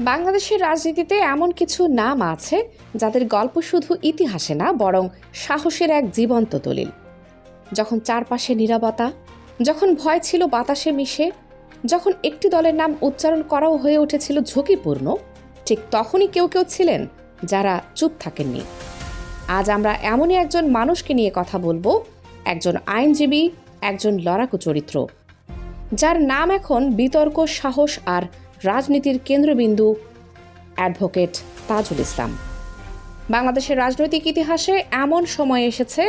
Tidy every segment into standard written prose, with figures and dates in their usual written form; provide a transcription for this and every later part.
বাংলাদেশের রাজনীতিতে এমন কিছু নাম আছে যাদের গল্প শুধু ইতিহাসে না বরং সাহসের এক জীবন্ত দলিল। যখন চারপাশে নীরবতা, যখন ভয় ছিল বাতাসে মিশে, যখন একটি দলের নাম উচ্চারণ করাও হয়ে উঠেছিল ঝুঁকিপূর্ণ, ঠিক তখনই কেউ কেউ ছিলেন যারা চুপ থাকেননি। আজ আমরা এমনই একজন মানুষকে নিয়ে কথা বলবো, একজন আইনজীবী, একজন লড়াকু চরিত্র, যার নাম এখন বিতর্ক, সাহস আর রাজনীতির কেন্দ্রবিন্দু, অ্যাডভোকেট তাজুল ইসলাম। বাংলাদেশের রাজনৈতিক ইতিহাসে এমন সময় এসেছে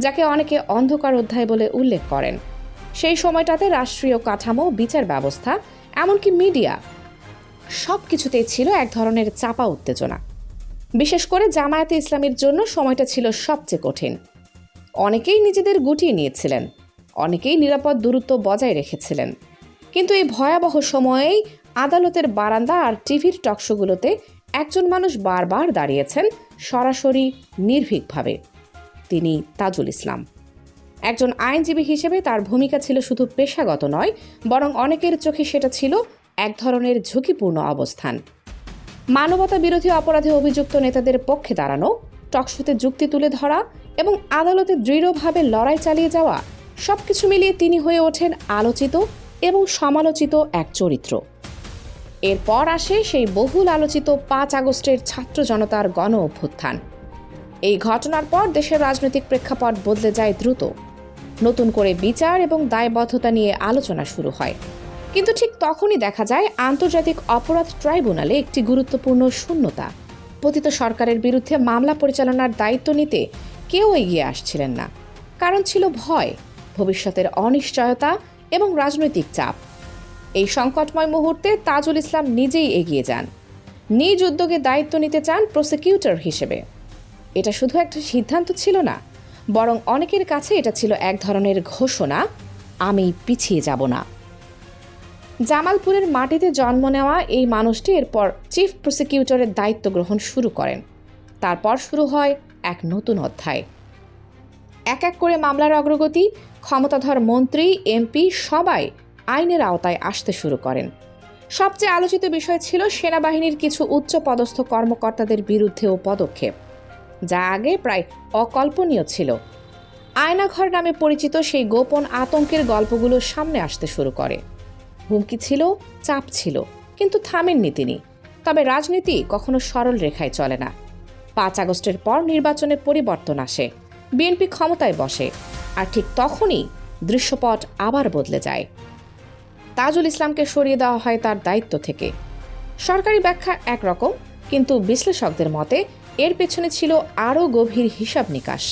যাকে অনেকে অন্ধকার অধ্যায় বলে উল্লেখ করেন। সেই সময়টাতে রাষ্ট্রীয় কাঠামো, বিচার ব্যবস্থা, এমনকি মিডিয়া, সব কিছুতেই ছিল এক ধরনের চাপা উত্তেজনা। বিশেষ করে জামায়াতে ইসলামীর জন্য সময়টা ছিল সবচেয়ে কঠিন। অনেকেই নিজেদের গুটিয়ে নিয়েছিলেন, অনেকেই নিরাপদ দূরত্ব বজায় রেখেছিলেন। কিন্তু এই ভয়াবহ সময়েই আদালতের বারান্দা আর টিভির টকশোগুলোতে একজন মানুষ বারবার দাঁড়িয়েছেন, সরাসরি, নির্ভীকভাবে। তিনি তাজুল ইসলাম। একজন আইনজীবী হিসেবে তার ভূমিকা ছিল শুধু পেশাগত নয়, বরং অনেকের চোখে সেটা ছিল এক ধরনের ঝুঁকিপূর্ণ অবস্থান। মানবতা বিরোধী অপরাধে অভিযুক্ত নেতাদের পক্ষে দাঁড়ানো, টকশোতে যুক্তি তুলে ধরা এবং আদালতে দৃঢ়ভাবে লড়াই চালিয়ে যাওয়া, সবকিছু মিলিয়ে তিনি হয়ে ওঠেন আলোচিত এবং সমালোচিত এক চরিত্র। এরপর আসে সেই বহুল আলোচিত ৫ আগস্টের ছাত্র জনতার গণ অভ্যুত্থান। এই ঘটনার পর দেশের রাজনৈতিক প্রেক্ষাপট বদলে যায় দ্রুত। নতুন করে বিচার এবং দায়বদ্ধতা নিয়ে আলোচনা শুরু হয়। কিন্তু ঠিক তখনই দেখা যায় আন্তর্জাতিক অপরাধ ট্রাইব্যুনালে একটি গুরুত্বপূর্ণ শূন্যতা। পতিত সরকারের বিরুদ্ধে মামলা পরিচালনার দায়িত্ব নিতে কেউ এগিয়ে আসছিলেন না। কারণ ছিল ভয়, ভবিষ্যতের অনিশ্চয়তা এবং রাজনৈতিক চাপ। এই সংকটময় মুহূর্তে তাজুল ইসলাম নিজেই এগিয়ে যান, নিজ উদ্যোগে দায়িত্ব নিতে চান প্রসিকিউটর হিসেবে। এটা শুধু একটা সিদ্ধান্ত ছিল না, বরং অনেকের কাছে এটা ছিল এক ধরনের ঘোষণা, আমি পিছিয়ে যাব না। জামালপুরের মাটিতে জন্ম নেওয়া এই মানুষটি এরপর চিফ প্রসিকিউটরের দায়িত্ব গ্রহণ শুরু করেন। তারপর শুরু হয় এক নতুন অধ্যায়। এক এক করে মামলার অগ্রগতি, ক্ষমতাধর মন্ত্রী, এমপি সবাই আইনের আওতায় আসতে শুরু করেন। সবচেয়ে আলোচিত বিষয় ছিল সেনাবাহিনীর কিছু উচ্চ পদস্থ কর্মকর্তাদের বিরুদ্ধেও পদক্ষেপ, যা আগে প্রায় অকল্পনীয় ছিল। আয়নাঘর নামে পরিচিত সেই গোপন আতঙ্কের গল্পগুলো সামনে আসতে শুরু করে। হুমকি ছিল, চাপ ছিল, কিন্তু থামেননি তিনি। তবে রাজনীতি কখনো সরল রেখায় চলে না। ৫ আগস্টের পর নির্বাচনের পরিবর্তন আসে, বিএনপি ক্ষমতায় বসে, আর ঠিক তখনই দৃশ্যপট আবার বদলে যায়। তাজুল ইসলামকে সরিয়ে দেওয়া হয় তার দায়িত্ব থেকে। সরকারি ব্যাখ্যা একরকম, কিন্তু বিশ্লেষকদের মতে এর পেছনে ছিল আরও গভীর হিসাব নিকাশ।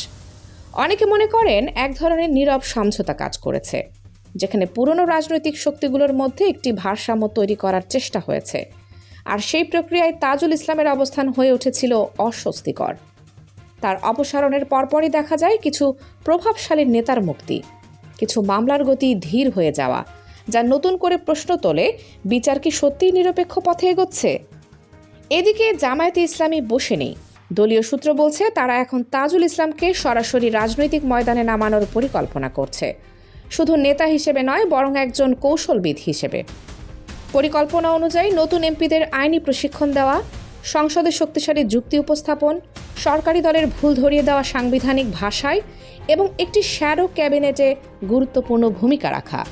অনেকে মনে করেন এক ধরনের নীরব সমঝোতা কাজ করেছে, যেখানে পুরনো রাজনৈতিক শক্তিগুলোর মধ্যে একটি ভারসাম্য তৈরি করার চেষ্টা হয়েছে। আর সেই প্রক্রিয়ায় তাজুল ইসলামের অবস্থান হয়ে উঠেছিল অস্বস্তিকর। তার অপসারণের পরপরই দেখা যায় কিছু প্রভাবশালী নেতার মুক্তি, কিছু মামলার গতি ধীর হয়ে যাওয়া, যা নতুন করে প্রশ্ন তোলে, বিচার কি সত্যিই নিরপেক্ষ পথে এগোচ্ছে? এদিকে জামায়াতে ইসলামী বসে নেই। দলীয় সূত্র বলছে তারা এখন তাজুল ইসলামকে সরাসরি রাজনৈতিক ময়দানে নামানোর পরিকল্পনা করছে, শুধু নেতা হিসেবে নয়, বরং একজন কৌশলবিদ হিসেবে। পরিকল্পনা অনুযায়ী নতুন এমপিদের আইনি প্রশিক্ষণ দেওয়া, সংসদে শক্তিশালী যুক্তি উপস্থাপন, সরকারি দলের ভুল ধরিয়ে দেওয়া সাংবিধানিক ভাষায় এবং একটি শ্যাডো ক্যাবিনেটে গুরুত্বপূর্ণ ভূমিকা রাখা।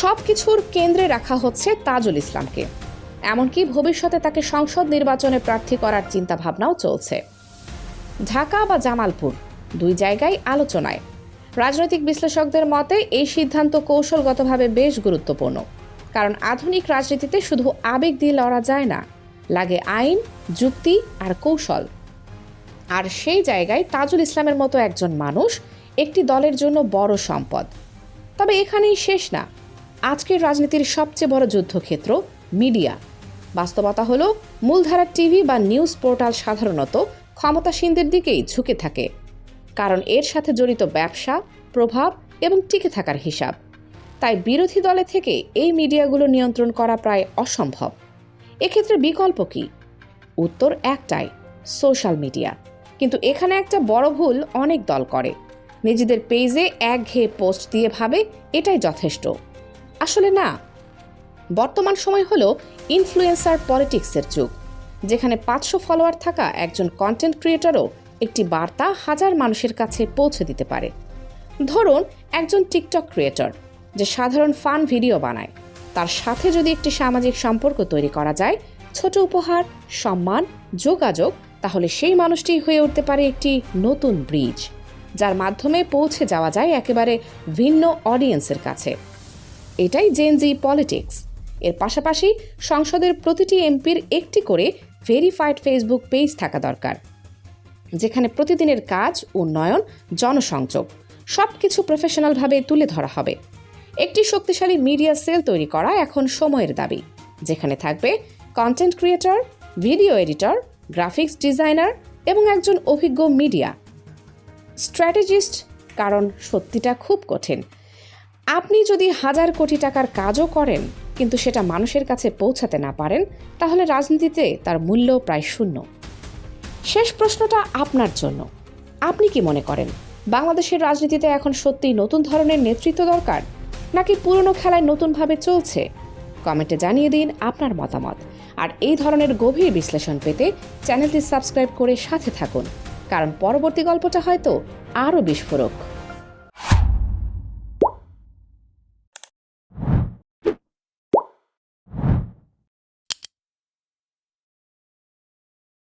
সব কিছুর কেন্দ্রে রাখা হচ্ছে তাজুল ইসলামকে। এমনকি ভবিষ্যতে তাকে সংসদ নির্বাচনে প্রার্থী করার চিন্তাভাবনাও চলছে। ঢাকা বা জামালপুর, দুই জায়গায় আলোচনায়। রাজনৈতিক বিশ্লেষকদের মতে এই সিদ্ধান্ত কৌশলগতভাবে বেশ গুরুত্বপূর্ণ, কারণ আধুনিক রাজনীতিতে শুধু আবেগ দিয়ে লড়া যায় না, লাগে আইন, যুক্তি আর কৌশল। আর সেই জায়গায় তাজুল ইসলামের মতো একজন মানুষ একটি দলের জন্য বড় সম্পদ। তবে এখানেই শেষ না। আজকের রাজনীতির সবচেয়ে বড় যুদ্ধক্ষেত্র মিডিয়া। বাস্তবতা হলো মূলধারার টিভি বা নিউজ পোর্টাল সাধারণত ক্ষমতাসীনদের দিকেই ঝুঁকে থাকে, কারণ এর সাথে জড়িত ব্যবসা, প্রভাব এবং টিকে থাকার হিসাব। তাই বিরোধী দলে থেকে এই মিডিয়াগুলো নিয়ন্ত্রণ করা প্রায় অসম্ভব। এক্ষেত্রে বিকল্প কি? উত্তর একটাই, সোশ্যাল মিডিয়া। কিন্তু এখানে একটা বড় ভুল অনেক দল করে। নিজেদের পেজে একঘেয়ে পোস্ট দিয়ে ভাবে এটাই যথেষ্ট। আসলে না, বর্তমান সময় হলো ইনফ্লুয়েন্সার পলিটিক্সের যুগ, যেখানে 500 ফলোয়ার থাকা একজন কন্টেন্ট ক্রিয়েটরও একটি বার্তা হাজার মানুষের কাছে পৌঁছে দিতে পারে। ধরুন একজন টিকটক ক্রিয়েটর যে সাধারণ ফান ভিডিও বানায়, তার সাথে যদি একটি সামাজিক সম্পর্ক তৈরি করা যায়, ছোট উপহার, সম্মান, যোগাযোগ, তাহলে সেই মানুষটি হয়ে উঠতে পারে একটি নতুন ব্রিজ, যার মাধ্যমে পৌঁছে যাওয়া যায় একেবারে ভিন্ন অডিয়েন্সের কাছে। এটাই জেন জি পলিটিক্স। এর পাশাপাশি সংসদের প্রতিটি এমপির একটি করে ভেরিফাইড ফেসবুক পেজ থাকা দরকার, যেখানে প্রতিদিনের কাজ, উন্নয়ন, জনসংযোগ সবকিছু প্রফেশনালভাবে তুলে ধরা হবে। একটি শক্তিশালী মিডিয়া সেল তৈরি করা এখন সময়ের দাবি, যেখানে থাকবে content creator, video editor, graphics designer এবং একজন অভিজ্ঞ মিডিয়া স্ট্র্যাটেজিস্ট। কারণ সত্যিটা খুব কঠিন। আপনি যদি 1000 কোটি টাকার কাজও করেন কিন্তু সেটা মানুষের কাছে পৌঁছাতে না পারেন, তাহলে রাজনীতিতে তার মূল্য প্রায় শূন্য। শেষ প্রশ্নটা আপনার জন্য। আপনি কি মনে করেন বাংলাদেশের রাজনীতিতে এখন সত্যিই নতুন ধরনের নেতৃত্ব দরকার, নাকি পুরনো খেলায় নতুনভাবে চলছে? কমেন্টে জানিয়ে দিন আপনার মতামত। আর এই ধরনের গভীর বিশ্লেষণ পেতে চ্যানেলটি সাবস্ক্রাইব করে সাথে থাকুন, কারণ পরবর্তী গল্পটা হয়তো আরও বিস্ফোরক।